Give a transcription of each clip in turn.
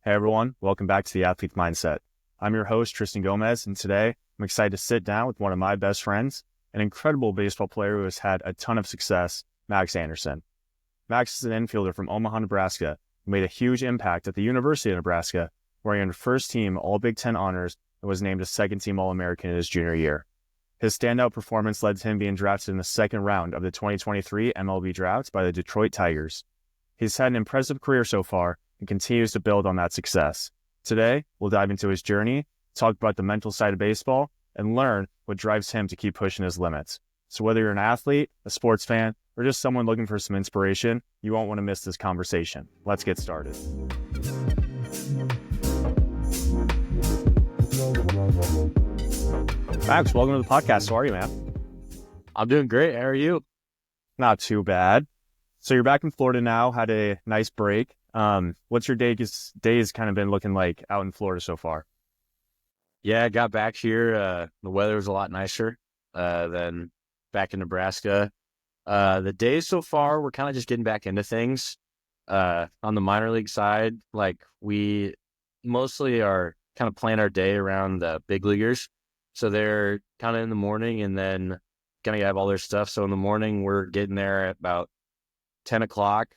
Hey everyone, welcome back to the Athlete Mindset. I'm your host, Tristan Gomez, and today I'm excited to sit down with one of my best friends, an incredible baseball player who has had a ton of success, Max Anderson. Max is an infielder from Omaha, Nebraska, who made a huge impact at the University of Nebraska, where he earned first team All Big Ten honors and was named a second team All-American in his junior year. His standout performance led to him being drafted in the second round of the 2023 MLB Draft by the Detroit Tigers. He's had an impressive career so far and continues to build on that success. Today, we'll dive into his journey, talk about the mental side of baseball, and learn what drives him to keep pushing his limits. So whether you're an athlete, a sports fan, or just someone looking for some inspiration, you won't want to miss this conversation. Let's get started. Max, welcome to the podcast. How are you, man? I'm doing great. How are you? Not too bad. So you're back in Florida now, had a nice break. What's your days kind of been looking like out in Florida so far? Yeah, I got back here. The weather was a lot nicer than back in Nebraska. The days so far, we're kind of just getting back into things. On the minor league side, like we mostly are kind of plan our day around the big leaguers. So they're kind of in the morning and then going to have all their stuff. So in the morning, we're getting there at about 10 o'clock.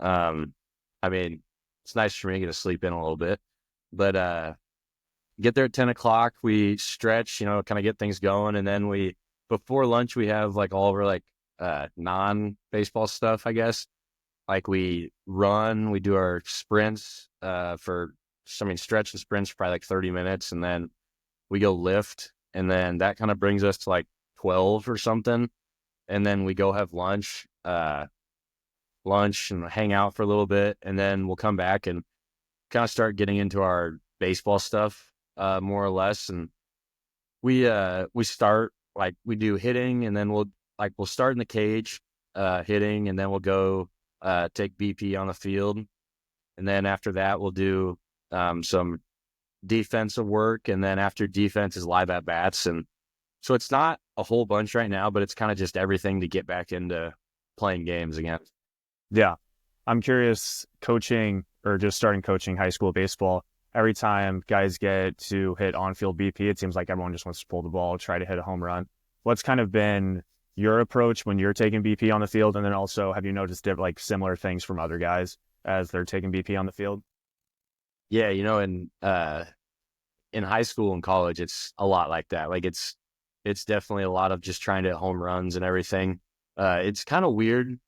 I mean, it's nice for me to get to sleep in a little bit, but get there at 10 o'clock. We stretch, kind of get things going. And then before lunch, we have like all of our non-baseball stuff, I guess. Like we run, we do our sprints stretch and sprints for probably like 30 minutes. And then we go lift. And then that kind of brings us to like 12 or something. And then we go have lunch and hang out for a little bit, and then we'll come back and kind of start getting into our baseball stuff more or less. And we start we do hitting, and then we'll start in the cage hitting, and then we'll go take BP on the field, and then after that we'll do some defensive work, and then after defense is live at bats. And so it's not a whole bunch right now, but it's kind of just everything to get back into playing games again. Yeah. I'm curious, coaching or just starting coaching high school baseball, every time guys get to hit on-field BP, it seems like everyone just wants to pull the ball, try to hit a home run. What's kind of been your approach when you're taking BP on the field? And then also, have you noticed similar things from other guys as they're taking BP on the field? Yeah, in high school and college, it's a lot like that. Like it's definitely a lot of just trying to hit home runs and everything. It's kind of weird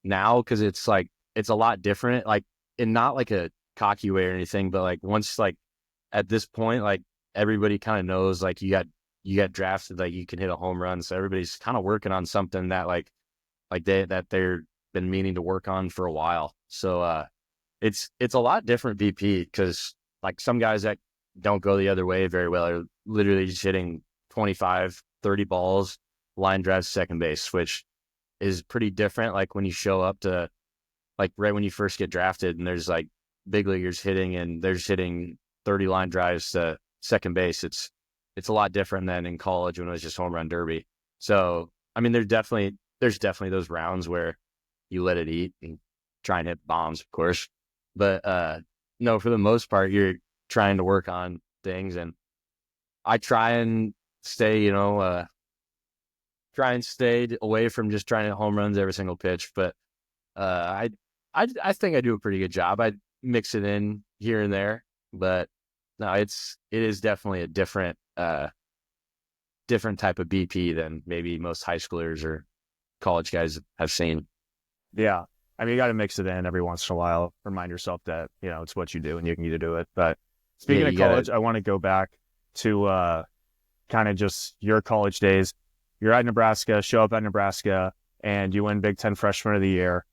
now because it's a lot different, in not like a cocky way or anything, but once at this point, everybody kind of knows you got drafted, you can hit a home run. So everybody's kind of working on something that they're been meaning to work on for a while. So it's a lot different BP because some guys that don't go the other way very well are literally just hitting 25, 30 balls, line drives second base, which is pretty different. When you show up to right when you first get drafted and there's big leaguers hitting and they're just hitting 30 line drives to second base. It's a lot different than in college when it was just home run derby. So, I mean, there's definitely those rounds where you let it eat and try and hit bombs, of course. But, no, for the most part, you're trying to work on things, and I try and stay, away from just trying to hit home runs every single pitch. But I think I do a pretty good job. I mix it in here and there, but no, it is definitely a different type of BP than maybe most high schoolers or college guys have seen. Yeah. I mean, you got to mix it in every once in a while. Remind yourself that, it's what you do and you can do it. But speaking of college, I want to go back to kind of just your college days. You're at Nebraska, show up at Nebraska, and you win Big Ten Freshman of the Year.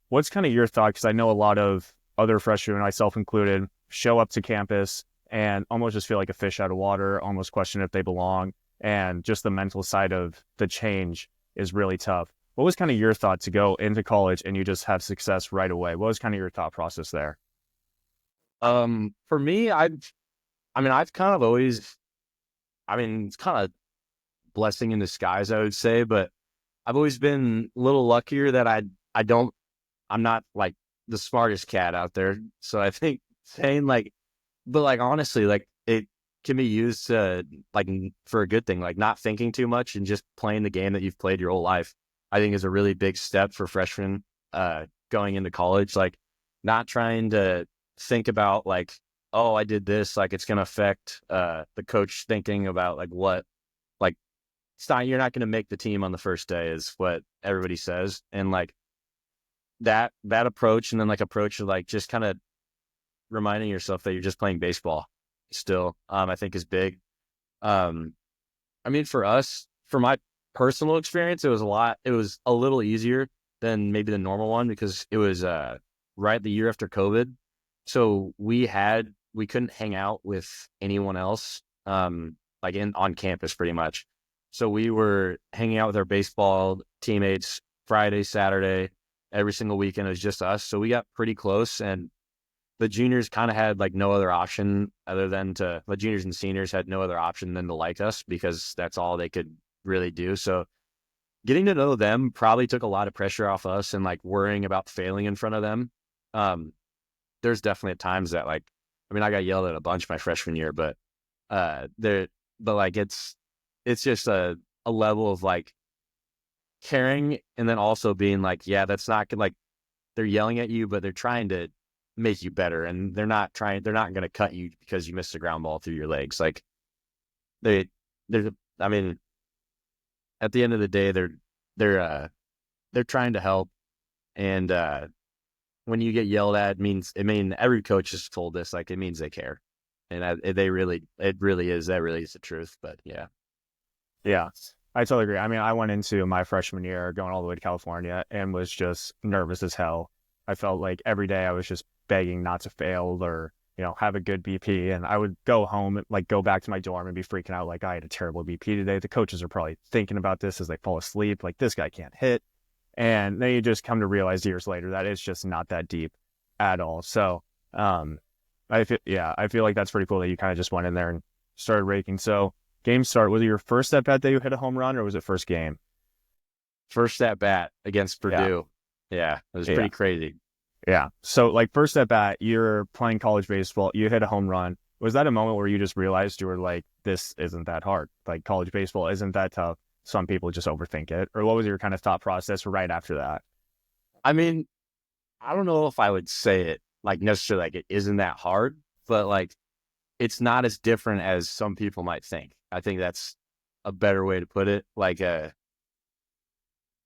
What's kind of your thought? Because I know a lot of other freshmen, myself included, show up to campus and almost just feel like a fish out of water, almost question if they belong. And just the mental side of the change is really tough. What was kind of your thought to go into college and you just have success right away? What was kind of your thought process there? For me, I've kind of always, it's kind of blessing in disguise, I would say, but I've always been a little luckier that I'm not the smartest cat out there. So I think saying but like honestly, like it can be used like for a good thing, like not thinking too much and just playing the game that you've played your whole life. I think is a really big step for freshmen going into college. Like not trying to think about like, oh, I did this, like it's gonna affect the coach thinking about like what like it's not, you're not gonna make the team on the first day is what everybody says. And like that approach and then like approach of like just kind of reminding yourself that you're just playing baseball still, I think is big. Um, I mean, for us, for my personal experience, it was a little easier than maybe the normal one because it was right the year after COVID. So we couldn't hang out with anyone else, like on campus pretty much. So we were hanging out with our baseball teammates Friday, Saturday, every single weekend. It was just us. So we got pretty close, and the juniors kind of had like no other option other than the juniors and seniors had no other option than to like us because that's all they could really do. So getting to know them probably took a lot of pressure off us and like worrying about failing in front of them. There's definitely at times that like, I mean, I got yelled at a bunch my freshman year, but like it's just a level of like caring and then also being like, yeah, that's not good. Like they're yelling at you, but they're trying to make you better, and they're not going to cut you because you missed a ground ball through your legs. Like I mean, at the end of the day, they're trying to help. And when you get yelled at, every coach has told this, like it means they care. And that really is the truth. But yeah. Yeah, I totally agree. I mean, I went into my freshman year going all the way to California and was just nervous as hell. I felt like every day I was just begging not to fail or, have a good BP. And I would go home, like go back to my dorm and be freaking out like I had a terrible BP today. The coaches are probably thinking about this as they fall asleep, like this guy can't hit. And then you just come to realize years later that it's just not that deep at all. So I feel like that's pretty cool that you kind of just went in there and started raking. So game start, was it your first at bat that you hit a home run or was it first game? First at bat against Purdue. Yeah, it was pretty crazy. Yeah. So like first at bat, you're playing college baseball, you hit a home run. Was that a moment where you just realized you were like, this isn't that hard? Like college baseball isn't that tough. Some people just overthink it. Or what was your kind of thought process right after that? I mean, I don't know if I would say it like necessarily like it isn't that hard, but like it's not as different as some people might think. I think that's a better way to put it. Like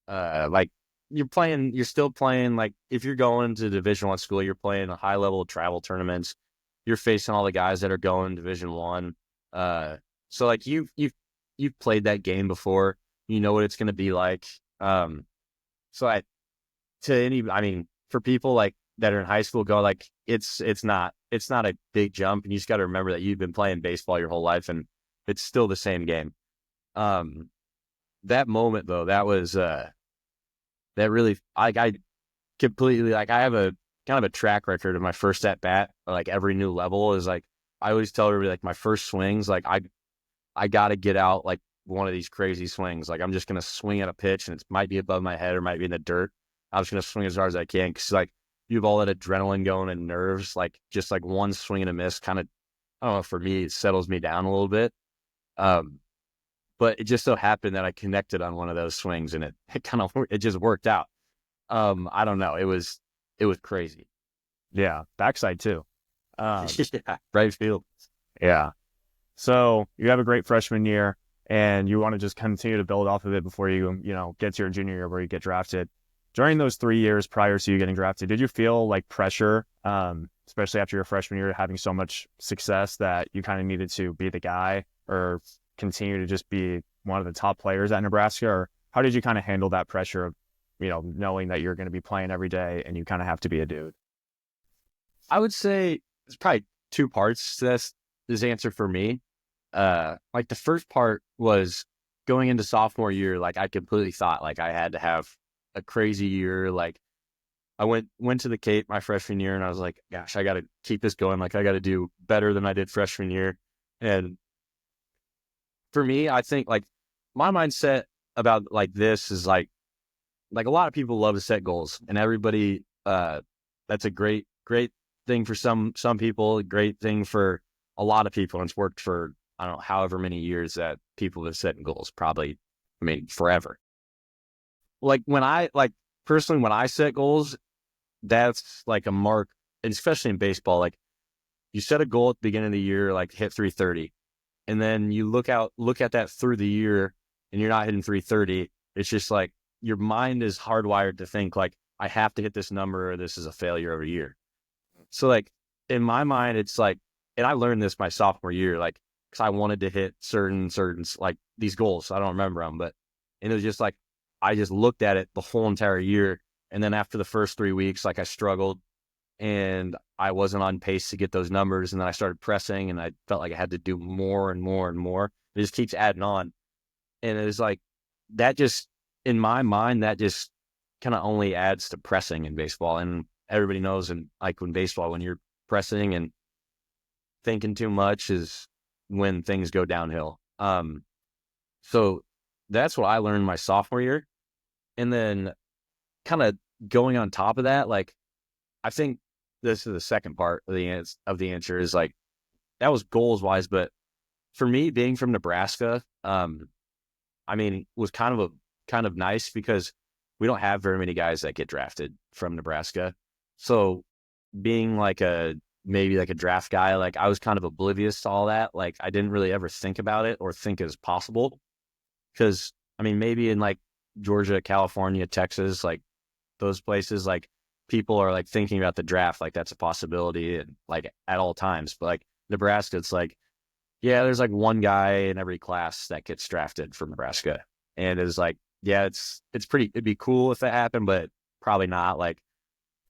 like you're still playing, like if you're going to Division I school, you're playing a high level of travel tournaments. You're facing all the guys that are going Division I. So like you've played that game before. You know what it's going to be like. So for people like that are in high school, go like it's not a big jump, and you just got to remember that you've been playing baseball your whole life, and it's still the same game. That moment though, that was that really, I completely, like, I have a kind of a track record of my first at bat, like every new level is like, I always tell everybody, like my first swings, like I got to get out like one of these crazy swings. Like I'm just going to swing at a pitch and it might be above my head or might be in the dirt. I'm just going to swing as hard as I can. Cause like you have all that adrenaline going and nerves, like just like one swing and a miss kind of, I don't know, for me, it settles me down a little bit. But it just so happened that I connected on one of those swings and it just worked out. I don't know. It was crazy. Yeah. Backside too. Yeah, right field. Yeah. So you have a great freshman year and you want to just continue to build off of it before you get to your junior year where you get drafted. During those 3 years prior to you getting drafted, did you feel like pressure, especially after your freshman year, having so much success that you kind of needed to be the guy or continue to just be one of the top players at Nebraska? Or how did you kind of handle that pressure of, knowing that you're going to be playing every day and you kind of have to be a dude? I would say there's probably two parts to this answer for me. Like the first part was going into sophomore year, like I completely thought like I had to have a crazy year. Like I went to the Cape my freshman year and I was like, gosh, I got to keep this going. Like I got to do better than I did freshman year. And for me, I think like my mindset about like this is like a lot of people love to set goals and everybody, that's a great thing for some people, a great thing for a lot of people, and it's worked for, I don't know, however many years that people have set goals, probably, I mean, forever. Like personally, when I set goals, that's like a mark, and especially in baseball, like you set a goal at the beginning of the year, like hit 330, and then you look at that through the year and you're not hitting 330. It's just like your mind is hardwired to think like, I have to hit this number or this is a failure every year. So like in my mind, it's like, and I learned this my sophomore year, like, cause I wanted to hit certain, like these goals. I don't remember them, and it was just like, I just looked at it the whole entire year. And then after the first 3 weeks, like I struggled and I wasn't on pace to get those numbers. And then I started pressing and I felt like I had to do more and more and more. It just keeps adding on. And it was like, that just, in my mind, that just kind of only adds to pressing in baseball. And everybody knows, and like when baseball, when you're pressing and thinking too much is when things go downhill. So that's what I learned my sophomore year. And then kind of going on top of that, like, I think this is the second part of the answer is like, that was goals wise. But for me, being from Nebraska, I mean, was kind of nice because we don't have very many guys that get drafted from Nebraska. So being like maybe like a draft guy, like I was kind of oblivious to all that. Like I didn't really ever think about it or think it was possible. Cause I mean, maybe in like Georgia, California, Texas, like those places, like people are like thinking about the draft, like that's a possibility and like at all times. But like Nebraska, it's like, yeah, there's like one guy in every class that gets drafted from Nebraska. And it's like, yeah, it'd be cool if that happened, but probably not. Like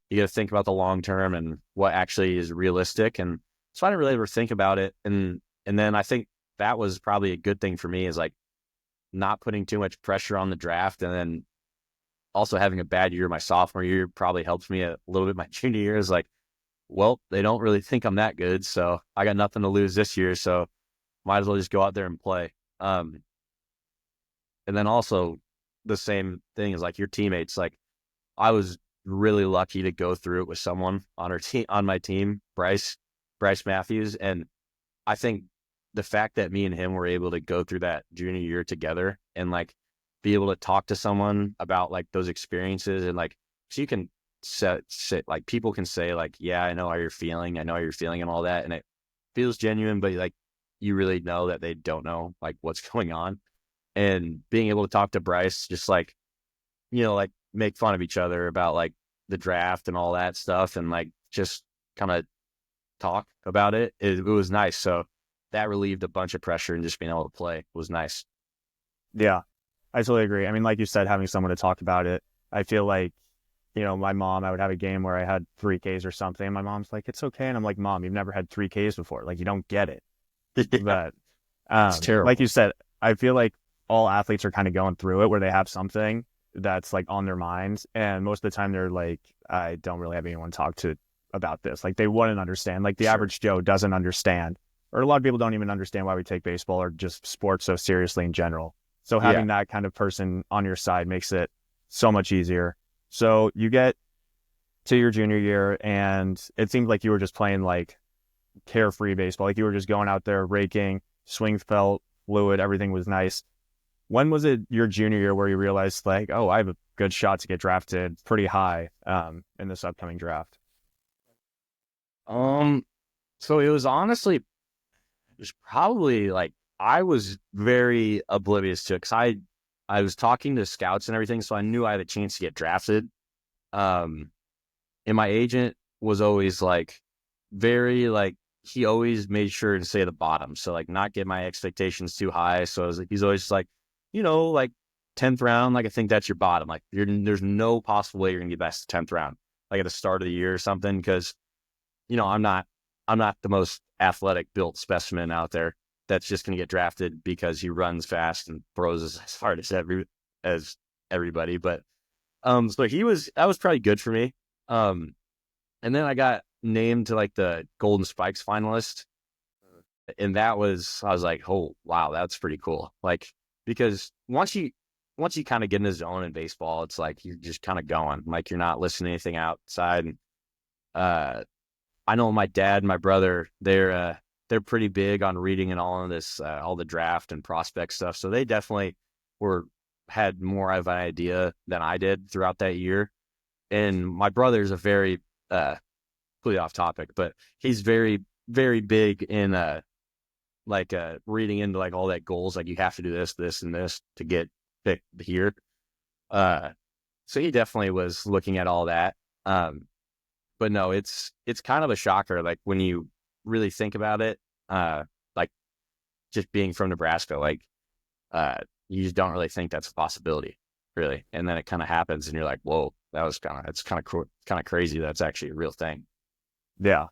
you got to think about the long term and what actually is realistic. And so I didn't really ever think about it. And then I think that was probably a good thing for me, is like not putting too much pressure on the draft. And then also having a bad year my sophomore year probably helps me a little bit my junior year. Is like, well, they don't really think I'm that good, so I got nothing to lose this year, so might as well just go out there and play. And then also the same thing is like your teammates. Like I was really lucky to go through it with someone on my team, Bryce Matthews. And I think the fact that me and him were able to go through that junior year together and like be able to talk to someone about like those experiences, and like, so you can sit like people can say like, yeah, I know how you're feeling and all that. And it feels genuine, but like, you really know that they don't know like what's going on. And being able to talk to Bryce, just like, like make fun of each other about like the draft and all that stuff, and like just kind of talk about it. It was nice. So that relieved a bunch of pressure, and just being able to play was nice. Yeah, I totally agree. I mean, like you said, having someone to talk about it, I feel like, my mom, I would have a game where I had 3Ks or something. And my mom's like, it's okay. And I'm like, Mom, you've never had 3Ks before. Like, you don't get it. But It's terrible. like you said, I feel like all athletes are kind of going through it where they have something that's like on their minds. And most of the time they're like, I don't really have anyone to talk to about this. Like they wouldn't understand. Like the average Joe doesn't understand, or a lot of people don't even understand why we take baseball or just sports so seriously in general. So having that kind of person on your side makes it so much easier. So you get to your junior year and it seemed like you were just playing like carefree baseball. Like you were just going out there raking, swing felt fluid, everything was nice. When was it your junior year where you realized like, oh, I have a good shot to get drafted pretty high in this upcoming draft? So it was probably like, I was very oblivious to it because I was talking to scouts and everything, so I knew I had a chance to get drafted. And my agent was always like very like, he always made sure to say the bottom, so like not get my expectations too high. So I was like, he's always like, like 10th round, like I think that's your bottom. Like there's no possible way you're gonna get past the 10th round, like at the start of the year or something, because I'm not the most athletic built specimen out there that's just going to get drafted because he runs fast and throws as hard as everybody. But so that was probably good for me. And then I got named to like the Golden Spikes finalist, and I was like, oh wow, that's pretty cool. Like because once you kind of get in the zone in baseball, it's like you're just kind of going, like you're not listening to anything outside. And I know my dad and my brother, they're pretty big on reading and all of this, all the draft and prospect stuff. So they definitely had more of an idea than I did throughout that year. And my brother's a very, completely off topic, but he's very, very big in, reading into like all that goals. Like you have to do this, this, and this to get picked here. So he definitely was looking at all that. But no, it's kind of a shocker. Like when you really think about it, like just being from Nebraska, like, you just don't really think that's a possibility, really. And then it kind of happens and you're like, whoa, it's kind of crazy. That's actually a real thing. Yeah.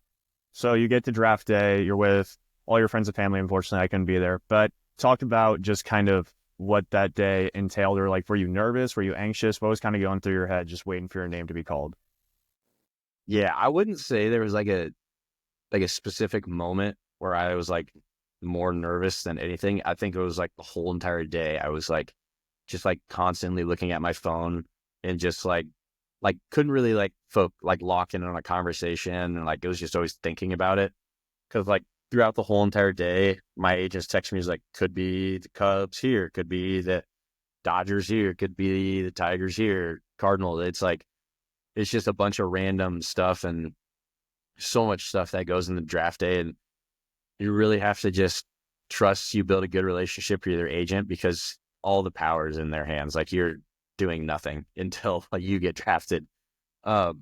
So you get to draft day, you're with all your friends and family. Unfortunately, I couldn't be there, but talk about just kind of what that day entailed, or like, were you nervous? Were you anxious? What was kind of going through your head just waiting for your name to be called? Yeah, I wouldn't say there was like a specific moment where I was like more nervous than anything. I think it was like the whole entire day. I was like just like constantly looking at my phone and just like couldn't really like lock in on a conversation, and like it was just always thinking about it. Because like throughout the whole entire day, my agents text me, like, could be the Cubs here, could be the Dodgers here, could be the Tigers here, Cardinals. It's like it's just a bunch of random stuff and so much stuff that goes in the draft day. And you really have to just trust you build a good relationship with your agent, because all the power is in their hands. Like you're doing nothing until like, you get drafted. I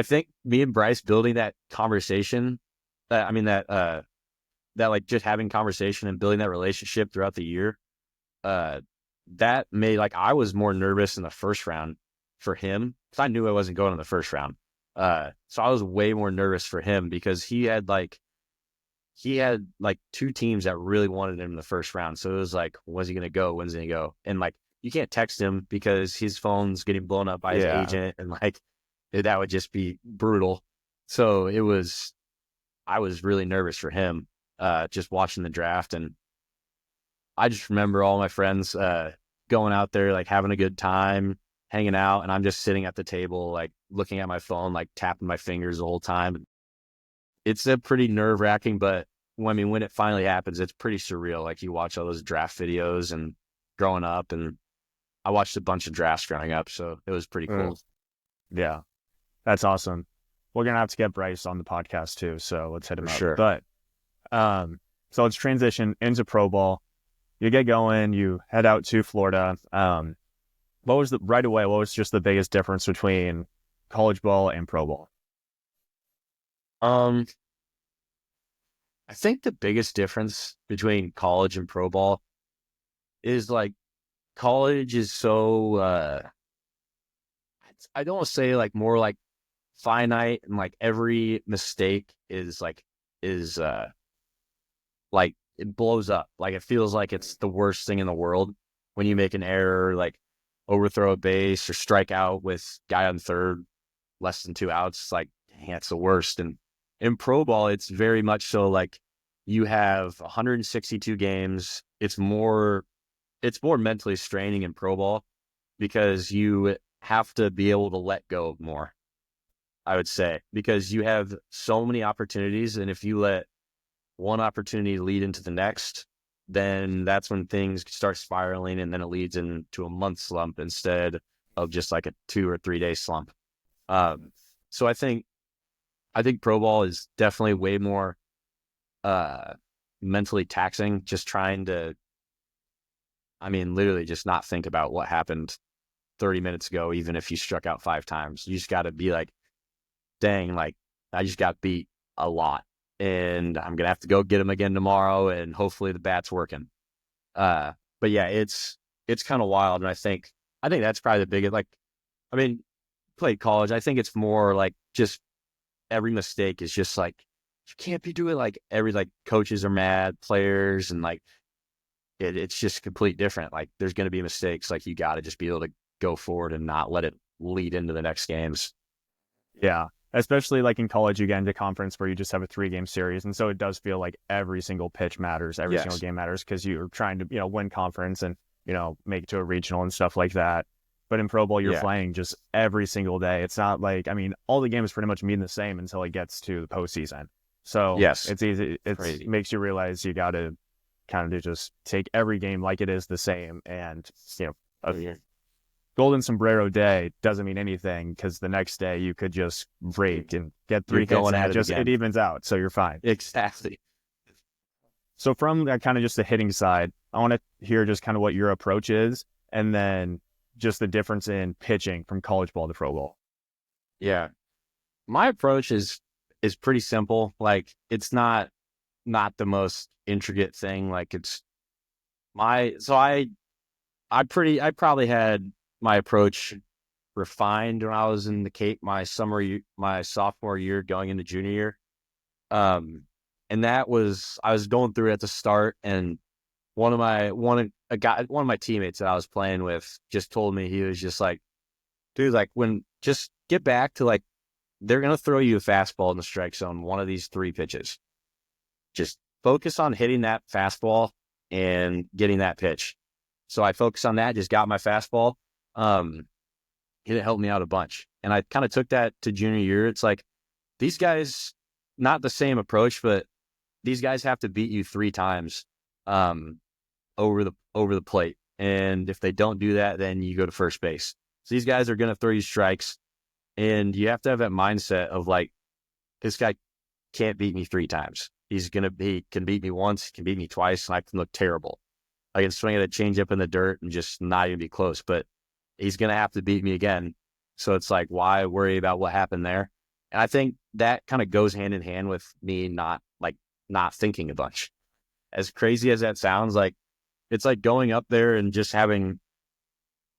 think me and Bryce building that conversation, that like just having conversation and building that relationship throughout the year, that made like I was more nervous in the first round for him because I knew I wasn't going in the first round. So I was way more nervous for him because he had like two teams that really wanted him in the first round. So it was like, when's he going to go? When's he going to go? And like, you can't text him because his phone's getting blown up by his agent. And like, that would just be brutal. So I was really nervous for him, just watching the draft. And I just remember all my friends, going out there, like having a good time, hanging out. And I'm just sitting at the table, like looking at my phone, like tapping my fingers the whole time. It's a pretty nerve wracking, but when it finally happens, it's pretty surreal. Like you watch all those draft videos and growing up, and I watched a bunch of drafts growing up. So it was pretty cool. Yeah, that's awesome. We're going to have to get Bryce on the podcast too. So let's hit him up. Sure. But, so let's transition into pro ball. You get going, you head out to Florida. What was just the biggest difference between college ball and pro ball? I think the biggest difference between college and pro ball is like college is so, I don't want to say like more like finite, and like every mistake is like it blows up. Like it feels like it's the worst thing in the world when you make an error, like overthrow a base or strike out with guy on third, less than 2 outs. It's like, dang, that's the worst. And in pro ball, it's very much so like you have 162 games. It's more mentally straining in pro ball because you have to be able to let go more, I would say, because you have so many opportunities. And if you let one opportunity lead into the next, then that's when things start spiraling, and then it leads into a month slump instead of just like a 2 or 3 day slump. So I think pro ball is definitely way more mentally taxing, just trying to, literally just not think about what happened 30 minutes ago, even if you struck out 5 times. You just got to be like, dang, like I just got beat a lot, and I'm going to have to go get him again tomorrow, and hopefully the bat's working. But yeah, it's kind of wild. And I think that's probably the biggest, played college. I think it's more like just every mistake is just like, you can't be doing like coaches are mad, players, and like it's just complete different. Like there's going to be mistakes. Like you got to just be able to go forward and not let it lead into the next games. Yeah. Especially like in college, you get into conference where you just have a 3-game series. And so it does feel like every single pitch matters. Every single game matters because you're trying to, win conference and, make it to a regional and stuff like that. But in pro ball, you're Yeah. playing just every single day. It's not like, I mean, all the games pretty much mean the same until it gets to the postseason. So Yes. it's easy. It Crazy. makes you realize you got to kind of just take every game like it is the same. And, a golden sombrero day doesn't mean anything because the next day you could just break and get 3 You're hits going and at it it again. evens out. So you're fine. Exactly. So from that kind of just the hitting side, I want to hear just kind of what your approach is and then just the difference in pitching from college ball to pro ball. Yeah. My approach is pretty simple. Like it's not the most intricate thing. Like it's I probably had my approach refined when I was in the Cape my sophomore year going into junior year. And that was, I was going through it at the start, and one of my teammates that I was playing with just told me, he was just like, dude, like just get back to like, they're going to throw you a fastball in the strike zone, one of these 3 pitches. Just focus on hitting that fastball and getting that pitch. So I focused on that, just got my fastball. It helped me out a bunch. And I kind of took that to junior year. It's like, these guys, not the same approach, but these guys have to beat you 3 times over the plate. And if they don't do that, then you go to first base. So these guys are going to throw you strikes. And you have to have that mindset of like, this guy can't beat me 3 times. He can beat me once, he can beat me twice, and I can look terrible. I can swing at a changeup in the dirt and just not even be close, but he's going to have to beat me again. So it's like, why worry about what happened there? And I think that kind of goes hand in hand with me not thinking a bunch. As crazy as that sounds, like it's like going up there and just having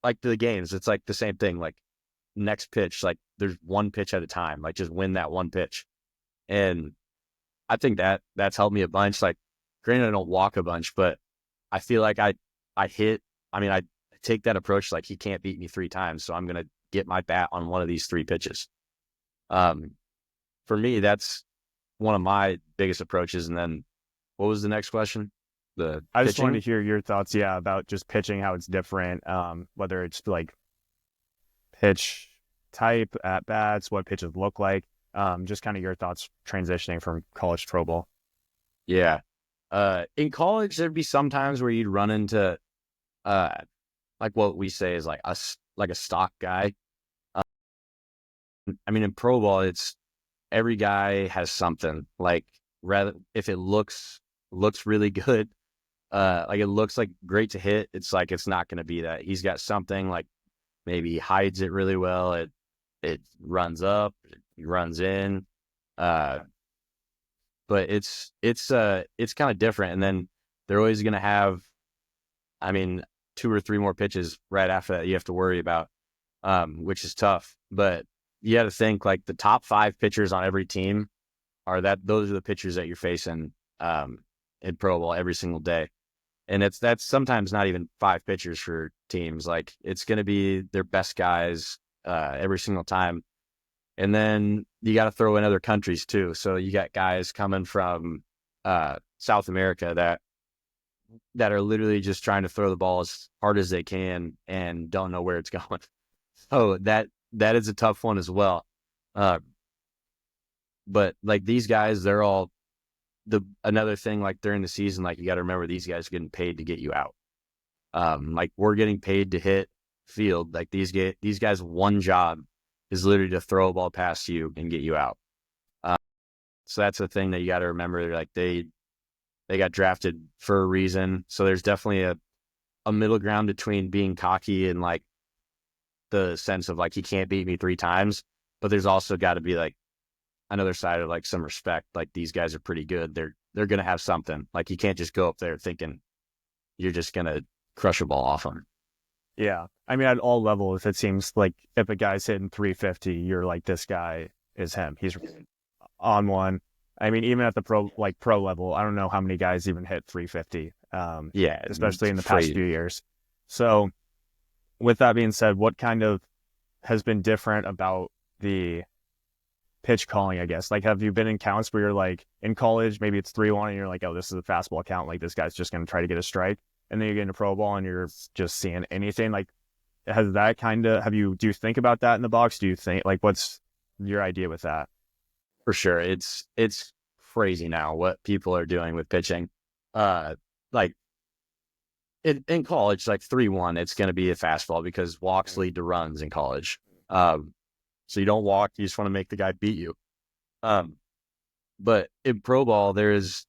like the games. It's like the same thing. Like next pitch, like there's one pitch at a time. Like just win that one pitch. And I think that's helped me a bunch. Like, granted, I don't walk a bunch, but I feel like I take that approach. Like he can't beat me 3 times, so I'm gonna get my bat on one of these 3 pitches. For me, that's one of my biggest approaches. And then, what was the next question? I just wanted to hear your thoughts, about just pitching, how it's different, whether it's like pitch type, at bats, what pitches look like, just kind of your thoughts transitioning from college to pro ball. Yeah. In college, there'd be some times where you'd run into, like what we say is like a stock guy. I mean, in pro ball, it's every guy has something. Like, rather if it looks really good, like it looks like great to hit, it's like it's not going to be that. He's got something, like maybe he hides it really well. It runs up, it runs in, but it's kind of different. And then they're always going to have, I mean, 2 or 3 more pitches right after that you have to worry about, which is tough. But you got to think like the top 5 pitchers on every team those are the pitchers that you're facing in pro ball every single day. And that's sometimes not even 5 pitchers for teams. Like it's going to be their best guys every single time. And then you got to throw in other countries too. So you got guys coming from South America that are literally just trying to throw the ball as hard as they can and don't know where it's going. Oh, that is a tough one as well. But like these guys, they're all another thing, like during the season, like you got to remember these guys are getting paid to get you out. Like we're getting paid to hit field. Like these guys, one job is literally to throw a ball past you and get you out. So that's the thing that you got to remember. Like they got drafted for a reason. So there's definitely a middle ground between being cocky and like the sense of like, he can't beat me 3 times, but there's also got to be like another side of like some respect. Like these guys are pretty good. They're going to have something. Like you can't just go up there thinking you're just going to crush a ball off them. Yeah. I mean, at all levels, it seems like if a guy's hitting 350, you're like, this guy is him. He's on one. I mean, even at the pro level, I don't know how many guys even hit 350. Yeah. Especially in the past few years. So with that being said, what kind of has been different about the pitch calling, I guess? Like, have you been in counts where you're like, in college, maybe it's 3-1 and you're like, oh, this is a fastball count. Like this guy's just going to try to get a strike. And then you get into pro ball and you're just seeing anything. Like, has that do you think about that in the box? Do you think, like, what's your idea with that? For sure. It's crazy now what people are doing with pitching. Like in college, like 3-1, it's going to be a fastball because walks lead to runs in college. So you don't walk, you just want to make the guy beat you. But in pro ball, there's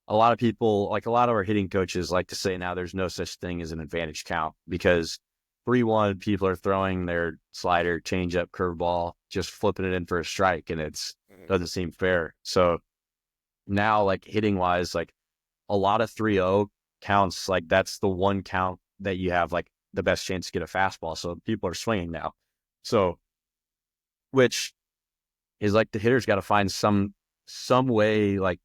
a lot of people, like a lot of our hitting coaches like to say now there's no such thing as an advantage count because 3-1, people are throwing their slider, changeup, curveball, just flipping it in for a strike, and doesn't seem fair. So now, like hitting wise, like a lot of 3-0 counts, like that's the one count that you have like the best chance to get a fastball. So people are swinging now. So, which is like the hitter's got to find some way like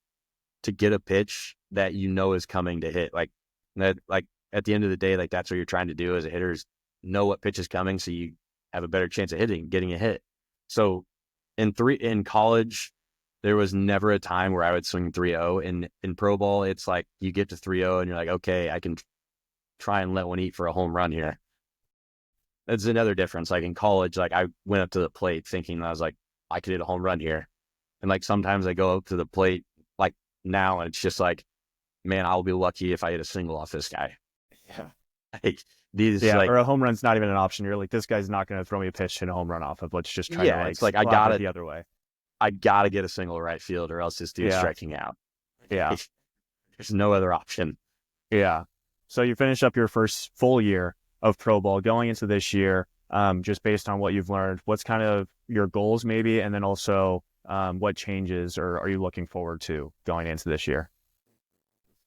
to get a pitch that you know is coming to hit. Like that, like at the end of the day, like that's what you're trying to do as a hitter is know what pitch is coming so you have a better chance of getting a hit. So in college, there was never a time where I would swing 3-0. In pro ball, it's like you get to 3-0 and you're like, okay, I can try and let one eat for a home run here. That's another difference. Like in college, like I went up to the plate thinking I was like, I could hit a home run here. And like sometimes I go up to the plate like now and it's just like, man, I'll be lucky if I hit a single off this guy. Yeah. Like, like, or a home run's not even an option. You're like, this guy's not going to throw me a pitch and a home run off of. Let's just try to like, it's like the other way. I gotta get a single right field or else this dude's striking out. Yeah. There's no other option. Yeah. So you finish up your first full year of pro ball going into this year, just based on what you've learned, what's kind of your goals maybe, and then also what changes or are you looking forward to going into this year?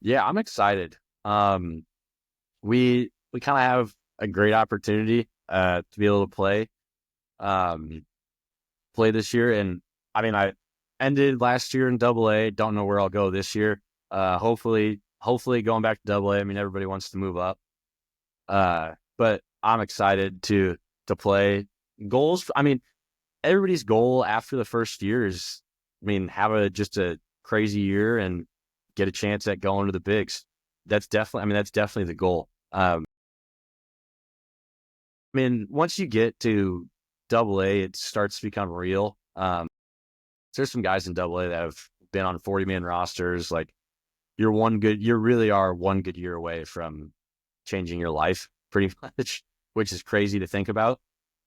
Yeah, I'm excited. We kind of have a great opportunity to be able to play this year. And I mean, I ended last year in AA. Don't know where I'll go this year. Hopefully going back to AA. I mean, everybody wants to move up. But I'm excited to play. Goals, I mean, everybody's goal after the first year is, I mean, have just a crazy year and get a chance at going to the bigs. That's definitely the goal. I mean, once you get to AA, it starts to become real. There's some guys in AA that have been on 40-man rosters. Like you really are one good year away from changing your life pretty much, which is crazy to think about.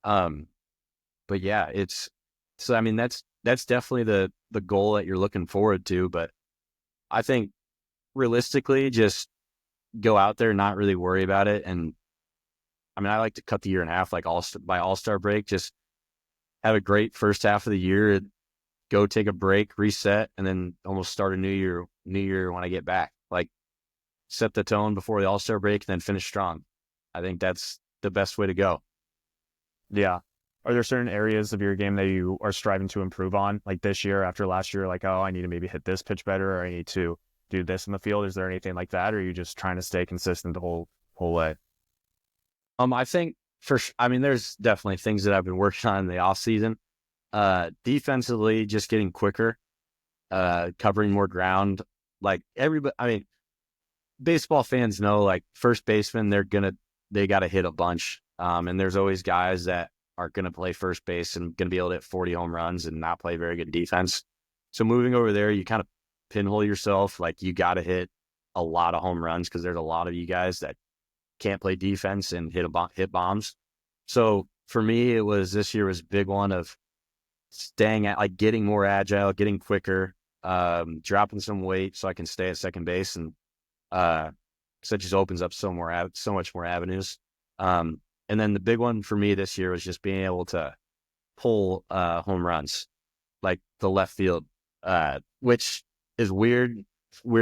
But yeah, I mean, that's definitely the goal that you're looking forward to. But I think realistically, just go out there, not really worry about it. And I mean, I like to cut the year in half, like by All-Star break, just have a great first half of the year, go take a break, reset, and then almost start a new year when I get back. Like set the tone before the All-Star break and then finish strong. I think that's the best way to go. Yeah. Are there certain areas of your game that you are striving to improve on? Like this year after last year, like, oh, I need to maybe hit this pitch better, or I need to do this in the field. Is there anything like that? Or are you just trying to stay consistent the whole way? I think there's definitely things that I've been working on in the off season. Defensively, just getting quicker, covering more ground. Like everybody, I mean, baseball fans know like first baseman, they got to hit a bunch. And there's always guys that are going to play first base and going to be able to hit 40 home runs and not play very good defense. So moving over there, you kind of pinhole yourself. Like you got to hit a lot of home runs because there's a lot of you guys that can't play defense and hit bombs. So for me, this year was a big one of staying at like getting more agile, getting quicker, dropping some weight so I can stay at second base. And so it just opens up so much more avenues. And then the big one for me this year was just being able to pull home runs, like the left field, which is weird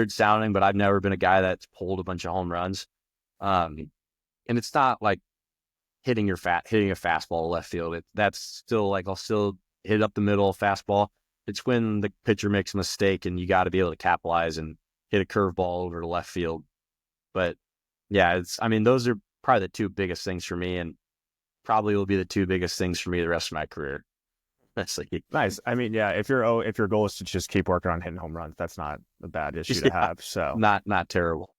sounding, but I've never been a guy that's pulled a bunch of home runs. And it's not like hitting a fastball left field. That's still like I'll still hit up the middle fastball. It's when the pitcher makes a mistake and you got to be able to capitalize and hit a curveball over to left field. But yeah, those are probably the two biggest things for me, and probably will be the two biggest things for me the rest of my career. That's like, nice. I mean, yeah, if your goal is to just keep working on hitting home runs, that's not a bad issue to have. So not terrible.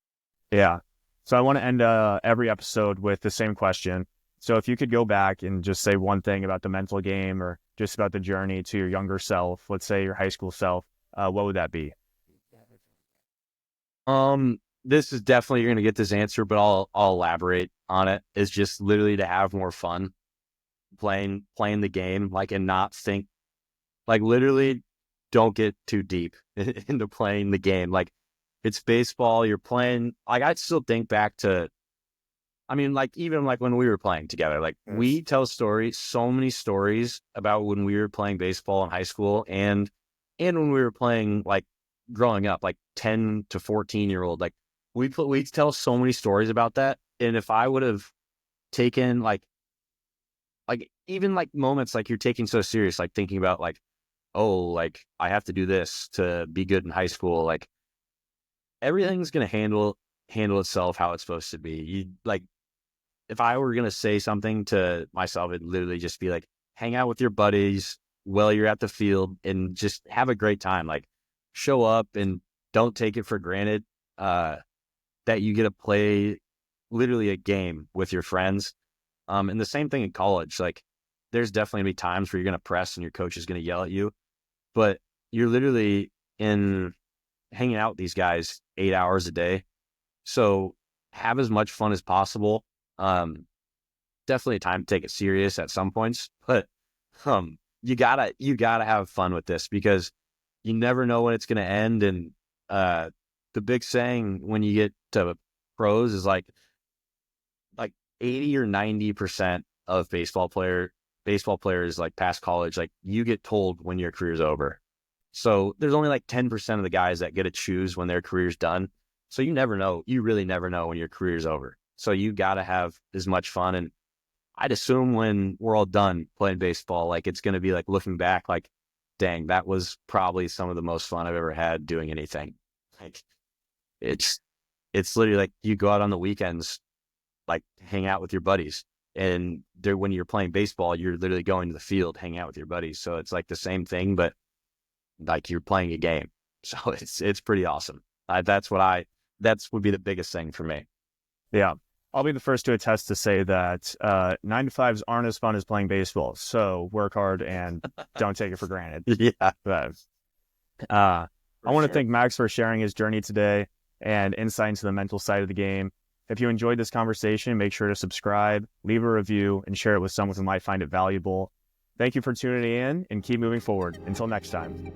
Yeah. So I want to end every episode with the same question. So if you could go back and just say one thing about the mental game or just about the journey to your younger self, let's say your high school self, what would that be? This is definitely, you're going to get this answer, but I'll elaborate on it. Is just literally to have more fun playing the game, like, and not think, like, literally don't get too deep into playing the game. Like, it's baseball, you're playing. Like, I still think back to, I mean, like, even like when we were playing together, like, we tell stories, so many stories about when we were playing baseball in high school and when we were playing, like, growing up, like 10 to 14-year-old, like, we tell so many stories about that. And if I would have taken like even like moments like you're taking so serious, like thinking about like, oh, like I have to do this to be good in high school, like everything's gonna handle itself how it's supposed to be. You like, if I were gonna say something to myself, it'd literally just be like, hang out with your buddies while you're at the field and just have a great time. Like, show up and don't take it for granted that you get to play literally a game with your friends. And the same thing in college. Like, there's definitely gonna be times where you're gonna press and your coach is gonna yell at you, but you're literally in hanging out with these guys 8 hours a day. So have as much fun as possible. Definitely a time to take it serious at some points, but you gotta have fun with this because you never know when it's gonna end. And the big saying when you get to pros is like 80 or 90% of baseball players like past college, like, you get told when your career's over. So there's only like 10% of the guys that get to choose when their career's done. So you never know. You really never know when your career's over. So you got to have as much fun. And I'd assume when we're all done playing baseball, like, it's going to be like looking back, like, dang, that was probably some of the most fun I've ever had doing anything. Like, it's literally like you go out on the weekends, like, hang out with your buddies. And when you're playing baseball, you're literally going to the field, hang out with your buddies. So it's like the same thing, but like you're playing a game. So it's pretty awesome. That would be the biggest thing for me. Yeah. I'll be the first to attest to say that 9 to 5s aren't as fun as playing baseball. So work hard and don't take it for granted. Yeah. But I want to sure. thank Max for sharing his journey today and insight into the mental side of the game. If you enjoyed this conversation, make sure to subscribe, leave a review, and share it with someone who might find it valuable. Thank you for tuning in and keep moving forward. Until next time.